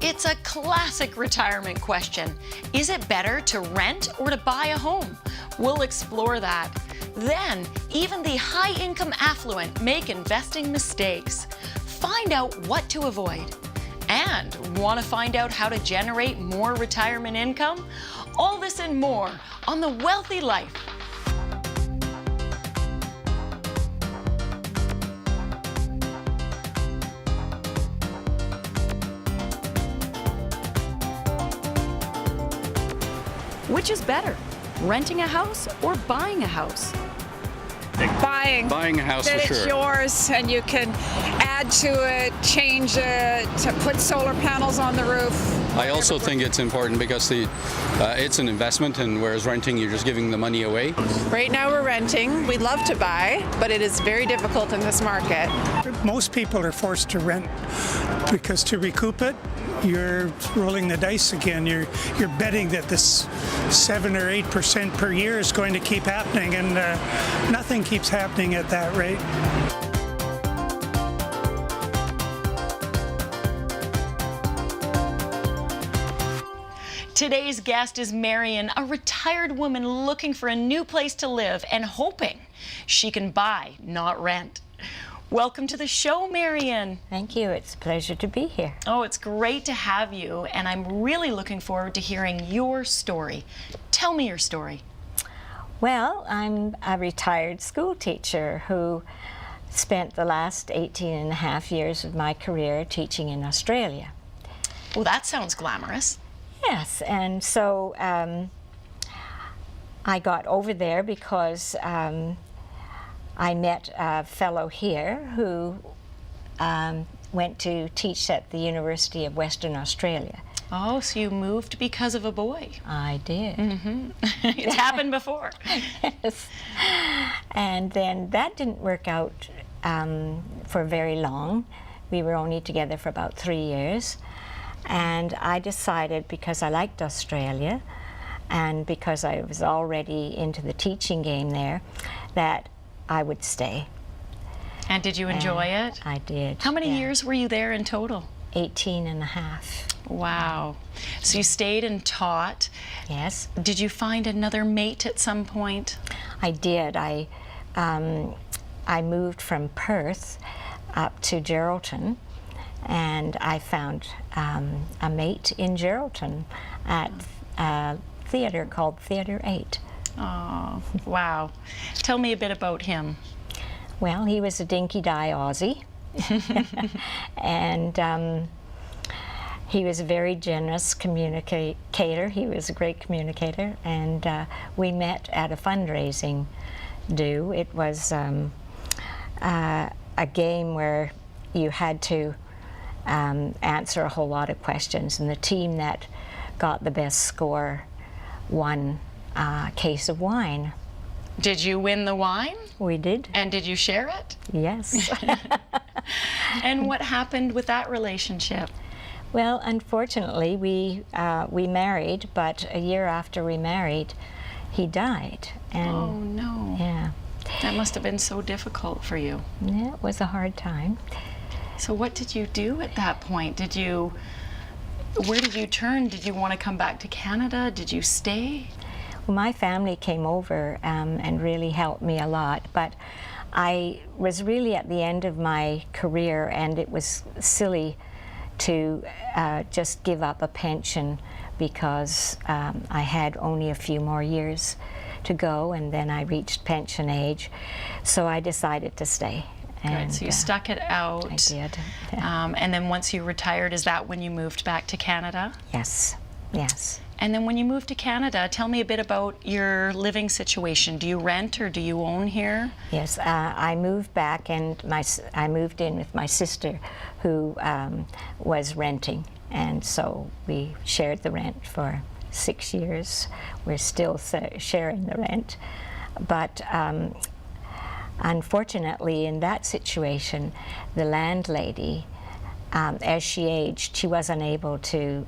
It's a classic retirement question. Is it better to rent or to buy a home? We'll explore that. Then, even the high-income affluent make investing mistakes. Find out what to avoid. And want to find out how to generate more retirement income? All this and more on The Wealthy Life. Which is better, renting a house or buying a house? Buying. Buying a house then for sure. It's yours, and you can add to it, change it, to put solar panels on the roof. I also think it's important because it's an investment, and whereas renting, you're just giving the money away. Right now we're renting. We'd love to buy, but it is very difficult in this market. Most people are forced to rent because to recoup it, you're rolling the dice again. You're betting that this 7 or 8% per year is going to keep happening, and nothing keeps happening at that rate. Today's guest is Marion, a retired woman looking for a new place to live and hoping she can buy, not rent. Welcome to the show, Marion. Thank you. It's a pleasure to be here. Oh, it's great to have you, and I'm really looking forward to hearing your story. Tell me your story. Well, I'm a retired school teacher who spent the last 18 and a half years of my career teaching in Australia. Well, that sounds glamorous. Yes, and so I got over there because I met a fellow here who went to teach at the University of Western Australia. Oh, so you moved because of a boy. I did. Mm-hmm. It's happened before. Yes. And then that didn't work out for very long. We were only together for about 3 years. And I decided, because I liked Australia and because I was already into the teaching game there, that I would stay. And did you enjoy it? I did. How many years were you there in total? 18 and a half. Wow. So you stayed and taught. Yes. Did you find another mate at some point? I did. I moved from Perth up to Geraldton, and I found a mate in Geraldton at a theater called Theatre 8. Oh, wow. Tell me a bit about him. Well, he was a dinky-die Aussie, and he was a very generous communicator. He was a great communicator, and we met at a fundraising do. It was a game where you had to answer a whole lot of questions, and the team that got the best score won a case of wine. Did you win the wine? We did. And did you share it? Yes. And what happened with that relationship? Well, unfortunately, we married, but a year after we married, he died. And oh, no. Yeah. That must have been so difficult for you. Yeah, it was a hard time. So what did you do at that point? Where did you turn? Did you want to come back to Canada? Did you stay? Well, my family came over and really helped me a lot, but I was really at the end of my career, and it was silly to just give up a pension because I had only a few more years to go, and then I reached pension age, so I decided to stay. Good, so you stuck it out. I did. And then once you retired, is that when you moved back to Canada? Yes, yes. And then when you moved to Canada, tell me a bit about your living situation. Do you rent or do you own here? Yes, I moved back, and I moved in with my sister, who was renting, and so we shared the rent for 6 years. We're still sharing the rent, but unfortunately, in that situation, the landlady, as she aged, she was unable to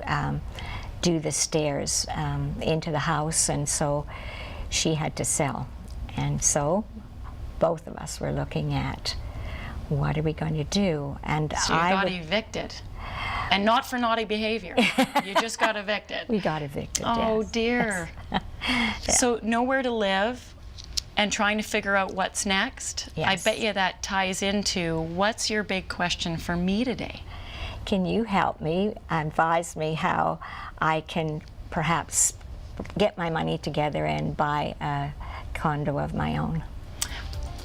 do the stairs into the house, and so she had to sell. And so both of us were looking at, what are we going to do? And so you got evicted. And not for naughty behavior. You just got evicted. We got evicted, Oh, yes. dear. So nowhere to live and trying to figure out what's next. Yes. I bet you that ties into what's your big question for me today? Can you help me, advise me how I can perhaps get my money together and buy a condo of my own?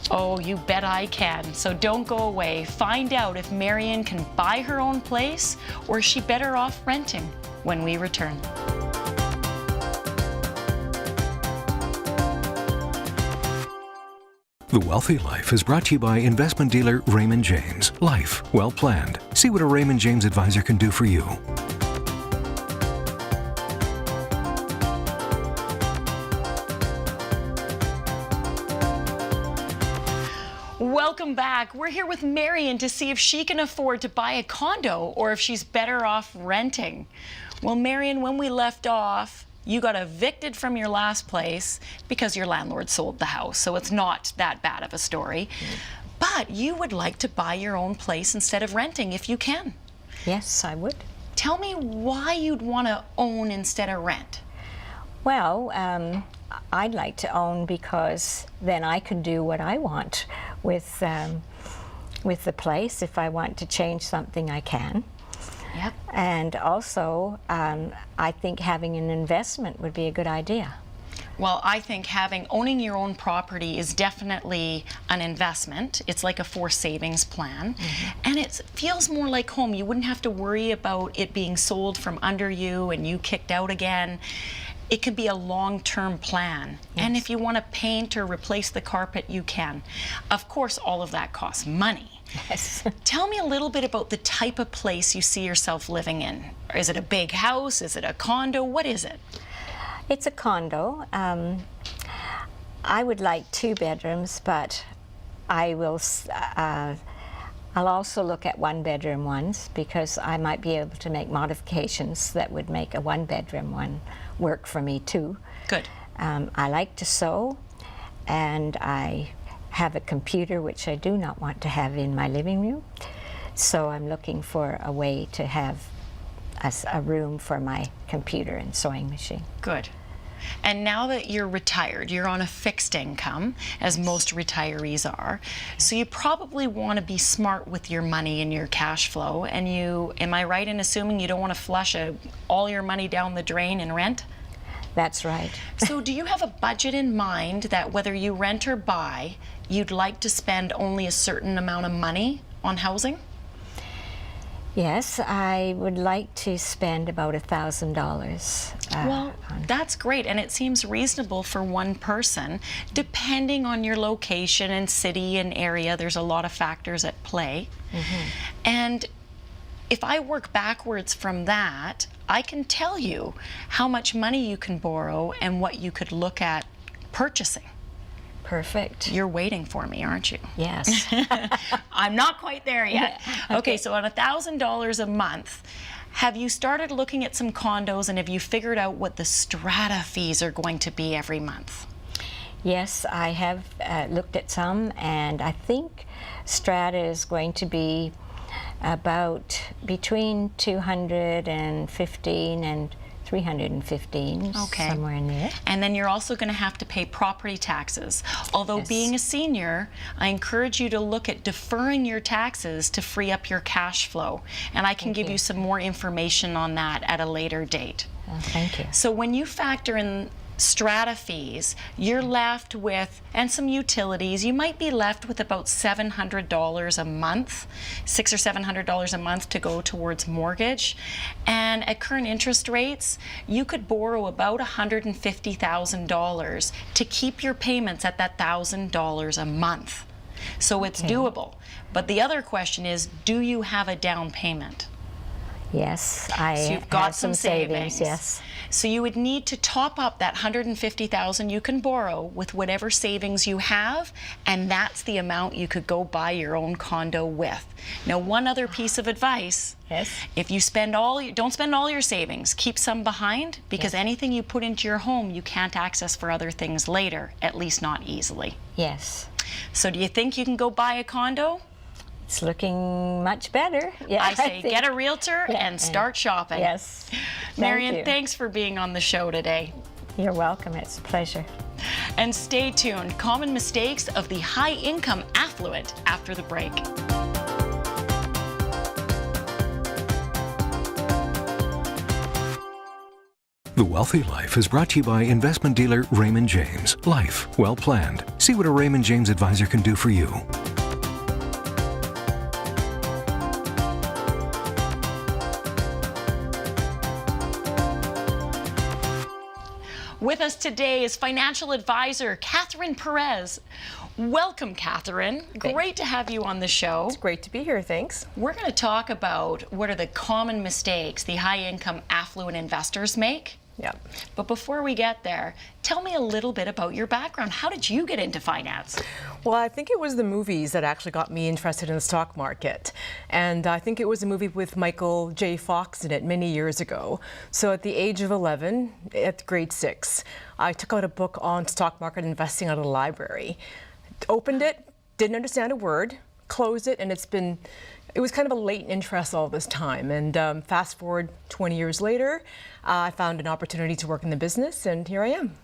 Oh, you bet I can. So don't go away. Find out if Marion can buy her own place or is she better off renting when we return. The Wealthy Life is brought to you by investment dealer Raymond James. Life well planned. See what a Raymond James advisor can do for you. Welcome back. We're here with Marion to see if she can afford to buy a condo or if she's better off renting. Well, Marion, when we left off, you got evicted from your last place because your landlord sold the house, so it's not that bad of a story. But you would like to buy your own place instead of renting if you can. Yes, I would. Tell me why you'd want to own instead of rent. Well, I'd like to own because then I can do what I want with the place. If I want to change something, I can. Yep. And also, I think having an investment would be a good idea. Well, I think owning your own property is definitely an investment. It's like a forced savings plan. And it feels more like home. You wouldn't have to worry about it being sold from under you and you kicked out again. It could be a long-term plan. Yes. And if you want to paint or replace the carpet, you can. Of course, all of that costs money. Yes. Tell me a little bit about the type of place you see yourself living in. Is it a big house? Is it a condo? What is it? It's a condo. I would like 2 bedrooms, but I'll also look at 1-bedroom ones because I might be able to make modifications that would make a 1-bedroom one work for me too. Good. I like to sew, and I have a computer which I do not want to have in my living room. So I'm looking for a way to have a room for my computer and sewing machine. Good. And now that you're retired, you're on a fixed income, as most retirees are. So you probably want to be smart with your money and your cash flow. And am I right in assuming you don't want to flush all your money down the drain in rent? That's right. So do you have a budget in mind that whether you rent or buy, you'd like to spend only a certain amount of money on housing? Yes, I would like to spend about $1,000. Well, that's great, and it seems reasonable for one person. Depending on your location and city and area, there's a lot of factors at play. And if I work backwards from that, I can tell you how much money you can borrow and what you could look at purchasing. Perfect. You're waiting for me, aren't you? Yes. I'm not quite there yet. Okay, so on $1,000 a month, have you started looking at some condos and have you figured out what the strata fees are going to be every month? Yes, I have looked at some, and I think strata is going to be about between 215 and 315, okay, somewhere in there. And then you're also going to have to pay property taxes. Although Yes. being a senior, I encourage you to look at deferring your taxes to free up your cash flow. And I can give you some more information on that at a later date. Thank you. So when you factor in strata fees, you're left with, and some utilities, you might be left with about $700 a month, $600 or $700 a month to go towards mortgage. And at current interest rates, you could borrow about $150,000 to keep your payments at that $1,000 a month. So it's doable. But the other question is, do you have a down payment? Yes, I So you've got have some savings. Yes. So you would need to top up that $150,000 you can borrow with whatever savings you have, and that's the amount you could go buy your own condo with. Now, one other piece of advice: Yes. if you don't spend all your savings, keep some behind, because anything you put into your home you can't access for other things later, at least not easily. Yes. So do you think you can go buy a condo? It's looking much better. Yeah, I say think. get a realtor and start shopping. Yes. Marion, Thank you. thanks for being on the show today. You're welcome. It's a pleasure. And stay tuned. Common mistakes of the high-income affluent after the break. The Wealthy Life is brought to you by investment dealer Raymond James. Life well planned. See what a Raymond James advisor can do for you. With us today is financial advisor Katherine Perez. Welcome, Katherine. Great to have you on the show. It's great to be here, thanks. We're going to talk about what are the common mistakes the high-income affluent investors make. Yeah. But before we get there, tell me a little bit about your background. How did you get into finance? Well, I think it was the movies that actually got me interested in the stock market. And I think it was a movie with Michael J. Fox in it many years ago. So at the age of 11, at grade 6, I took out a book on stock market investing out of the library. Opened it, didn't understand a word, closed it, and it was kind of a latent interest all this time. And fast forward 20 years later, I found an opportunity to work in the business, and here I am.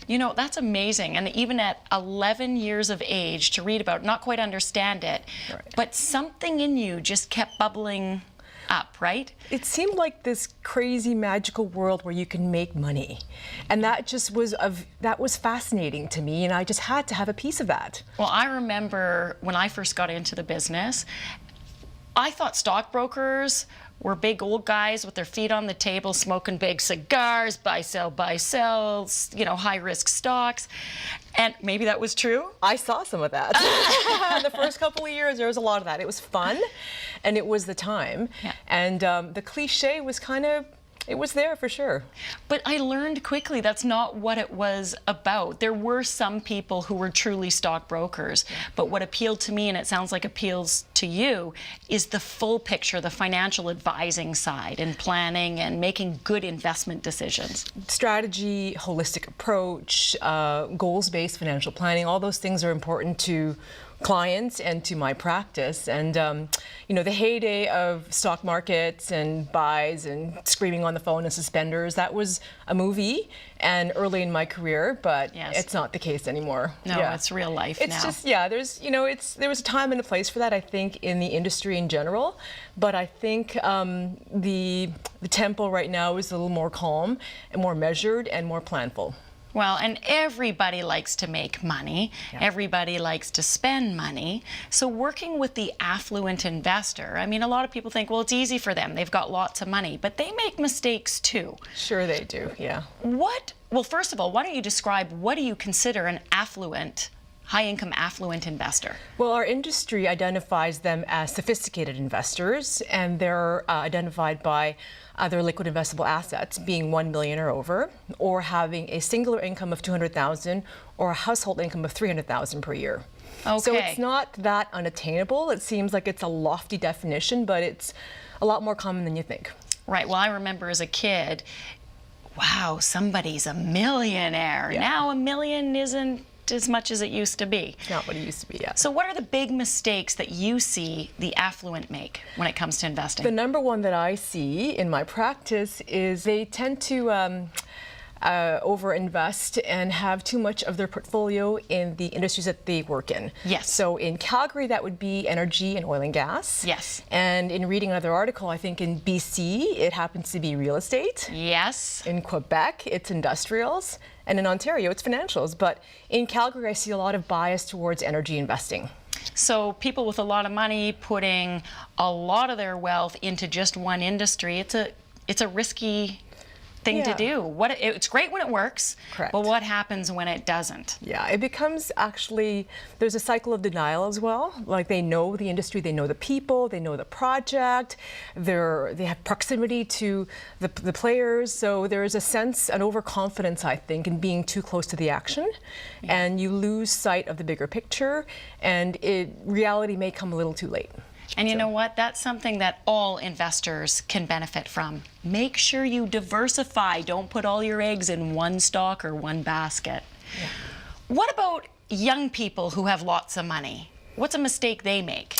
You know, that's amazing. And even at 11 years of age, to read about, not quite understand it, Right. but something in you just kept bubbling up, right? It seemed like this crazy magical world where you can make money. And that just was fascinating to me, and I just had to have a piece of that. Well, I remember when I first got into the business, I thought stockbrokers were big old guys with their feet on the table, smoking big cigars, buy, sell, you know, high-risk stocks. And maybe that was true. I saw some of that. The first couple of years, there was a lot of that. It was fun, and it was the time. Yeah. And the cliche was it was there for sure. But I learned quickly that's not what it was about. There were some people who were truly stockbrokers, but what appealed to me, and it sounds like appeals to you, is the full picture, the financial advising side and planning and making good investment decisions. Strategy, holistic approach, goals-based financial planning, all those things are important to clients and to my practice. And you know, the heyday of stock markets and buys and screaming on the phone and suspenders, that was a movie and early in my career, but Yes. It's not the case anymore. No, Yeah. it's real life It's now. just, yeah, there was a time and a place for that, I think, in the industry in general. But I think the tempo right now is a little more calm and more measured and more planful. Well, and everybody likes to make money. Yeah. Everybody likes to spend money. So working with the affluent investor, I mean, a lot of people think, well, it's easy for them. They've got lots of money, but they make mistakes too. Sure they do, yeah. Well, first of all, why don't you describe what do you consider an affluent, high-income affluent investor? Well, our industry identifies them as sophisticated investors, and they're identified by their liquid investable assets being $1 million or over, or having a singular income of $200,000 or a household income of $300,000 per year. Okay. So it's not that unattainable. It seems like it's a lofty definition, but it's a lot more common than you think. Right. Well, I remember as a kid, wow, somebody's a millionaire. Yeah. Now $1 million isn't as much as it used to be. It's not what it used to be yet. So what are the big mistakes that you see the affluent make when it comes to investing? The number one that I see in my practice is they tend to overinvest and have too much of their portfolio in the industries that they work in. Yes. So in Calgary, that would be energy and oil and gas. Yes. And in reading another article, I think in BC, it happens to be real estate. Yes. In Quebec, it's industrials. And in Ontario, it's financials. But in Calgary, I see a lot of bias towards energy investing. So people with a lot of money putting a lot of their wealth into just one industry, it's a risky thing to Yeah. do. It's great when it works, Correct. but what happens when it doesn't? Yeah, it becomes actually, there's a cycle of denial as well. Like they know the industry, they know the people, they know the project, they have proximity to the players. So there is a sense, an overconfidence, I think, in being too close to the action. And you lose sight of the bigger picture, and reality may come a little too late. And you know what? That's something that all investors can benefit from. Make sure you diversify. Don't put all your eggs in one stock or one basket. Yeah. What about young people who have lots of money? What's a mistake they make?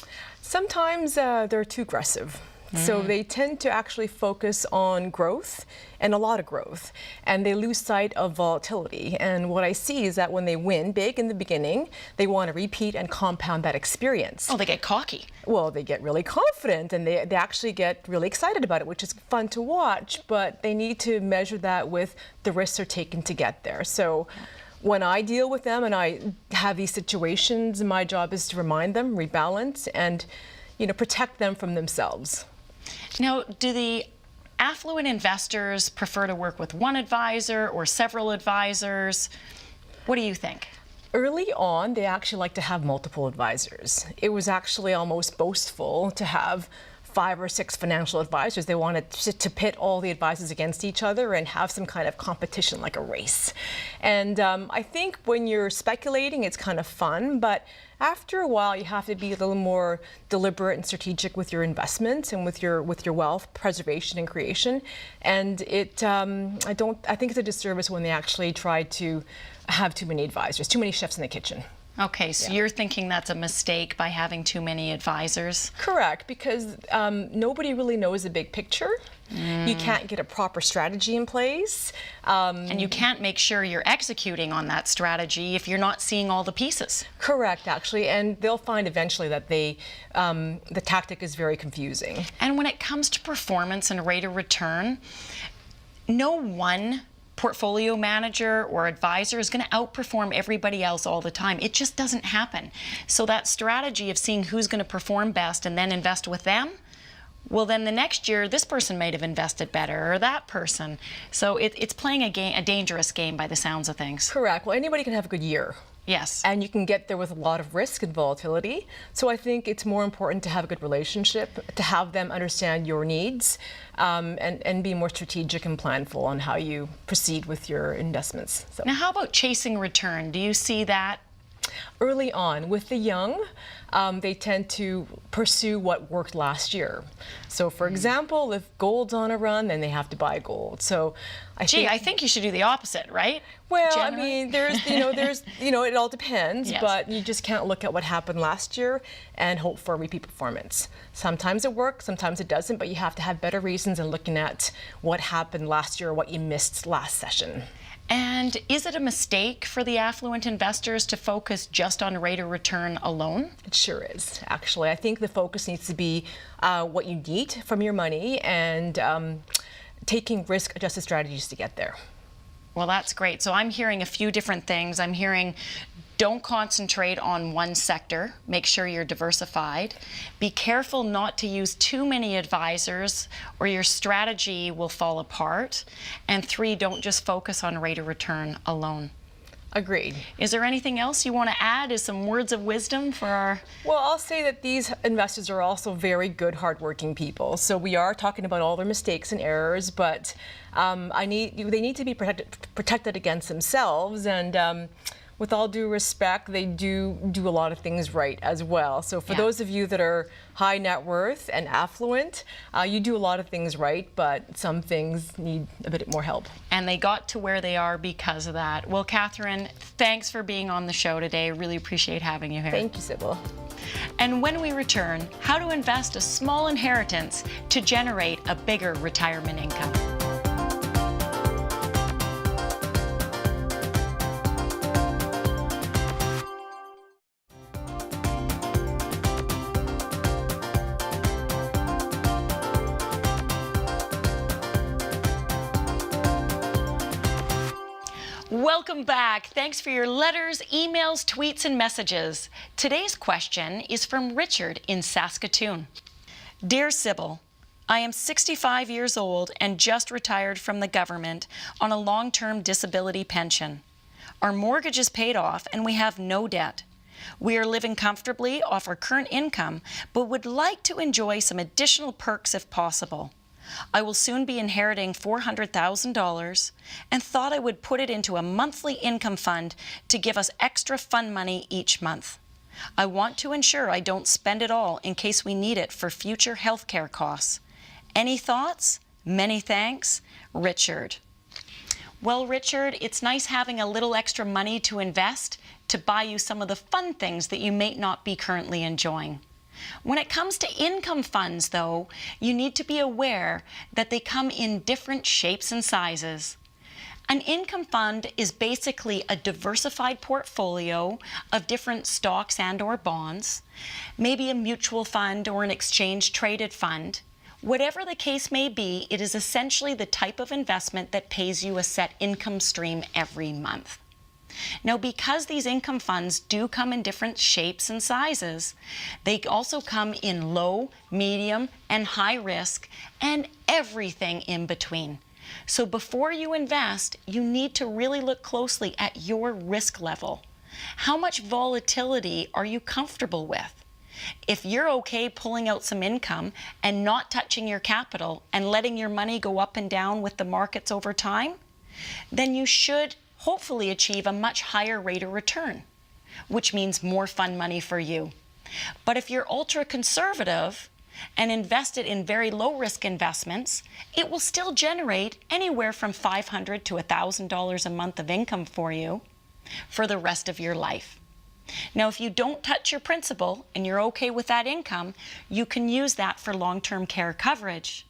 Sometimes they're too aggressive. So they tend to actually focus on growth, and a lot of growth, and they lose sight of volatility. And what I see is that when they win big in the beginning, they want to repeat and compound that experience. Oh, they get cocky. Well, they get really confident, and they actually get really excited about it, which is fun to watch, but they need to measure that with the risks they're taking to get there. So when I deal with them and I have these situations, my job is to remind them, rebalance, and protect them from themselves. Now, do the affluent investors prefer to work with one advisor or several advisors? What do you think? Early on, they actually like to have multiple advisors. It was actually almost boastful to have 5 or 6 financial advisors. They wanted to pit all the advisors against each other and have some kind of competition, like a race. And I think when you're speculating, it's kind of fun, but after a while, you have to be a little more deliberate and strategic with your investments and with your wealth preservation and creation. And I think it's a disservice when they actually try to have too many advisors, too many chefs in the kitchen. Okay, so you're thinking that's a mistake by having too many advisors? Correct, because nobody really knows the big picture. You can't get a proper strategy in place. And you can't make sure you're executing on that strategy if you're not seeing all the pieces. Correct, actually, and they'll find eventually that the tactic is very confusing. And when it comes to performance and rate of return, no one portfolio manager or advisor is going to outperform everybody else all the time. It just doesn't happen. So that strategy of seeing who's going to perform best and then invest with them, well, then the next year this person might have invested better, or that person. So it's playing a dangerous game by the sounds of things. Correct. Well, anybody can have a good year. Yes. And you can get there with a lot of risk and volatility. So I think it's more important to have a good relationship, to have them understand your needs, and be more strategic and planful on how you proceed with your investments. So. Now, how about chasing return? Do you see that? Early on, with the young, they tend to pursue what worked last year. So, for example, if gold's on a run, then they have to buy gold. So, I think you should do the opposite, right? Well, Generally? I mean, it all depends, Yes. but you just can't look at what happened last year and hope for a repeat performance. Sometimes it works, sometimes it doesn't, but you have to have better reasons in looking at what happened last year or what you missed last session. And is it a mistake for the affluent investors to focus just on rate of return alone? It sure is, actually. I think the focus needs to be what you need from your money and taking risk-adjusted strategies to get there. Well, that's great. So I'm hearing a few different things. I'm hearing don't concentrate on one sector. Make sure you're diversified. Be careful not to use too many advisors or your strategy will fall apart. And 3, don't just focus on rate of return alone. Agreed. Is there anything else you want to add as some words of wisdom for our... Well, I'll say that these investors are also very good, hardworking people. So we are talking about all their mistakes and errors, but they need to be protected against themselves. And with all due respect, they do a lot of things right as well. So for those of you that are high net worth and affluent, you do a lot of things right, but some things need a bit more help. And they got to where they are because of that. Well, Katherine, thanks for being on the show today. Really appreciate having you here. Thank you, Sybil. And when we return, how to invest a small inheritance to generate a bigger retirement income. Welcome back. Thanks for your letters, emails, tweets, and messages. Today's question is from Richard in Saskatoon. Dear Sybil, I am 65 years old and just retired from the government on a long-term disability pension. Our mortgage is paid off and we have no debt. We are living comfortably off our current income, but would like to enjoy some additional perks if possible. I will soon be inheriting $400,000 and thought I would put it into a monthly income fund to give us extra fund money each month. I want to ensure I don't spend it all in case we need it for future health care costs. Any thoughts? Many thanks, Richard. Well, Richard, it's nice having a little extra money to invest to buy you some of the fun things that you may not be currently enjoying. When it comes to income funds, though, you need to be aware that they come in different shapes and sizes. An income fund is basically a diversified portfolio of different stocks and/or bonds, maybe a mutual fund or an exchange-traded fund. Whatever the case may be, it is essentially the type of investment that pays you a set income stream every month. Now, because these income funds do come in different shapes and sizes, they also come in low, medium, and high risk, and everything in between. So before you invest, you need to really look closely at your risk level. How much volatility are you comfortable with? If you're okay pulling out some income and not touching your capital and letting your money go up and down with the markets over time, then you should hopefully achieve a much higher rate of return, which means more fund money for you. But if you're ultra conservative and invested in very low risk investments, it will still generate anywhere from $500 to $1,000 a month of income for you for the rest of your life. Now, if you don't touch your principal and you're okay with that income, you can use that for long-term care coverage.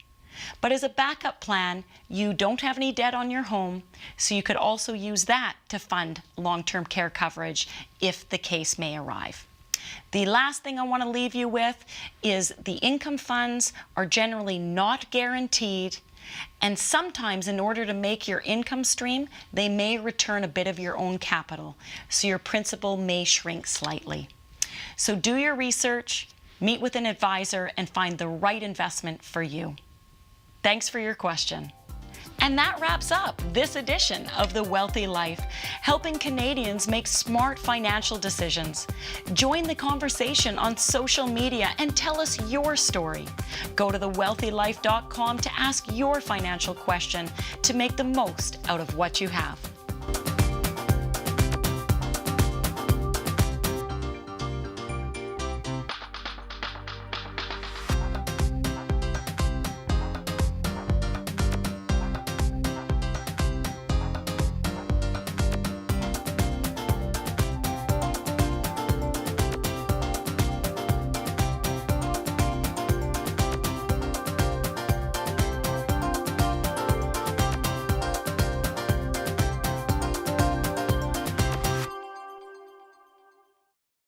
But as a backup plan, you don't have any debt on your home, so you could also use that to fund long-term care coverage if the case may arrive. The last thing I want to leave you with is the income funds are generally not guaranteed, and sometimes in order to make your income stream, they may return a bit of your own capital, so your principal may shrink slightly. So do your research, meet with an advisor, and find the right investment for you. Thanks for your question. And that wraps up this edition of The Wealthy Life, helping Canadians make smart financial decisions. Join the conversation on social media and tell us your story. Go to thewealthylife.com to ask your financial question to make the most out of what you have.